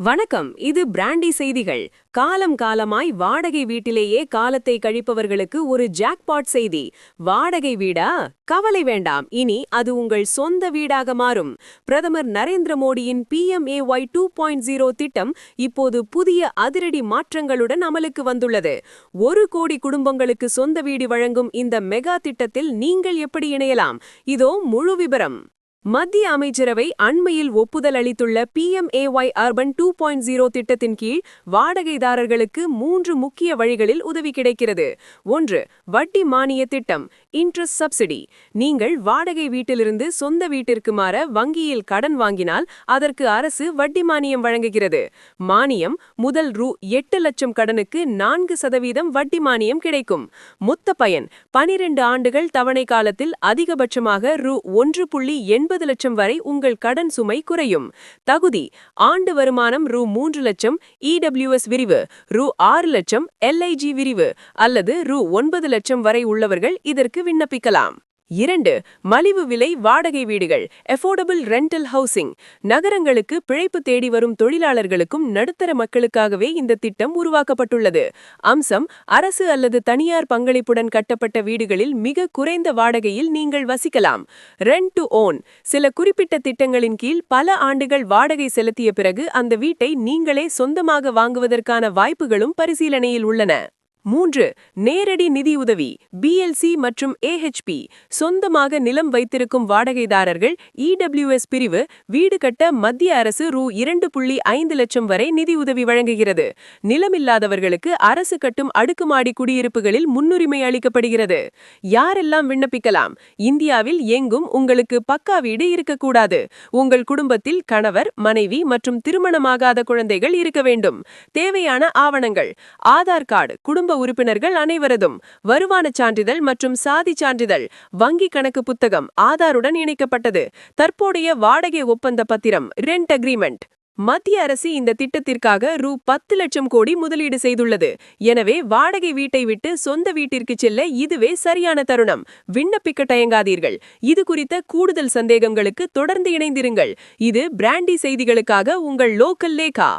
வணக்கம். இது பிராண்டி செய்திகள். காலம் காலமாய் வாடகை வீட்டிலேயே காலத்தை கழிப்பவர்களுக்கு ஒரு ஜாக்பாட் செய்தி. வாடகை வீடா? கவலை வேண்டாம், இனி அது உங்கள் சொந்த வீடாக மாறும். பிரதமர் நரேந்திர மோடியின் PMAY 2.0 திட்டம் இப்போது புதிய அதிரடி மாற்றங்களுடன் அமலுக்கு வந்துள்ளது. 1 கோடி குடும்பங்களுக்கு சொந்த வீடு வழங்கும் இந்த மெகா திட்டத்தில் நீங்கள் எப்படி இணையலாம்? இதோ முழு விபரம். மத்திய அமைச்சரவை அண்மையில் ஒப்புதல் அளித்துள்ள PMAY அர்பன் 2.0 திட்டத்தின் கீழ் வாடகைதாரர்களுக்கு 3 முக்கிய வழிகளில் உதவி கிடைக்கிறது. 1. வட்டி மானிய திட்டம், இன்ட்ரெஸ்ட் சப்சிடி. நீங்கள் வாடகை வீட்டிலிருந்து சொந்த வீட்டிற்கு மாற வங்கியில் கடன் வாங்கினால் அதற்கு அரசு வட்டி மானியம் வழங்குகிறது. மானியம் முதல் ரூ. 8 லட்சம் கடனுக்கு 4% வட்டி மானியம் கிடைக்கும். மொத்த பயன் 12 ஆண்டுகள் தவணை காலத்தில் அதிகபட்சமாக ரூ. 1.80 லட்சம் வரை உங்கள் கடன் சுமை குறையும். தகுதி: ஆண்டு வருமானம் ரூ. 3 லட்சம், EWS விரிவு ரூ. 6 லட்சம், LIG விரிவு அல்லது ரூ. 9 லட்சம் வரை உள்ளவர்கள் இதற்கு விண்ணப்பிக்கலாம். 2. மலிவு விலை வாடகை வீடுகள், அஃபோர்டபிள் ரெண்டல் ஹவுசிங். நகரங்களுக்கு பிழைப்பு தேடி வரும் தொழிலாளர்களுக்கும் நடுத்தர மக்களுக்காகவே இந்த திட்டம் உருவாக்கப்பட்டுள்ளது. அம்சம்: அரசு அல்லது தனியார் பங்களிப்புடன் கட்டப்பட்ட வீடுகளில் மிக குறைந்த வாடகையில் நீங்கள் வசிக்கலாம். Rent to own. சில குறிப்பிட்ட திட்டங்களின் கீழ் பல ஆண்டுகள் வாடகை செலுத்திய பிறகு அந்த வீட்டை நீங்களே சொந்தமாக வாங்குவதற்கான வாய்ப்புகளும் பரிசீலனையில் உள்ளன. 3. நேரடி நிதியுதவி, BLC மற்றும் AHP. சொந்தமாக நிலம் வைத்திருக்கும் வாடகைதாரர்கள் EWS பிரிவு வீடு கட்ட மத்திய அரசு ரூ. 2.5 லட்சம் வரை நிதியுதவி வழங்குகிறது. நிலமில்லாதவர்களுக்கு அரசு கட்டும் அடுக்குமாடி குடியிருப்புகளில் முன்னுரிமை அளிக்கப்படுகிறது. யாரெல்லாம் விண்ணப்பிக்கலாம்? இந்தியாவில் எங்கும் உங்களுக்கு பக்கா வீடு இருக்கக்கூடாது. உங்கள் குடும்பத்தில் கணவர், மனைவி மற்றும் திருமணமாகாத குழந்தைகள் இருக்க வேண்டும். தேவையான ஆவணங்கள்: ஆதார் கார்டு, குடும்ப உறுப்பினர்கள் அனைவரதும், வருமானச் சான்றிதழ் மற்றும் சாதி சான்றிதழ், வங்கி கணக்கு புத்தகம் ஆதாருடன் இணைக்கப்பட்டது, தற்போதைய வாடகை ஒப்பந்த பத்திரம் ரெண்ட் அக்ரிமெண்ட். மத்திய அரசு இந்த திட்டத்திற்காக ரூ. 10 லட்சம் கோடி முதலீடு செய்துள்ளது. எனவே வாடகை வீட்டை விட்டு சொந்த வீட்டிற்கு செல்ல இதுவே சரியான தருணம். விண்ணப்பிக்க தயங்காதீர்கள். இது குறித்த கூடுதல் சந்தேகங்களுக்கு தொடர்ந்து இணைந்திருங்கள். இது பிராண்டி செய்திகளுக்காக உங்கள் லோக்கல் லேகா.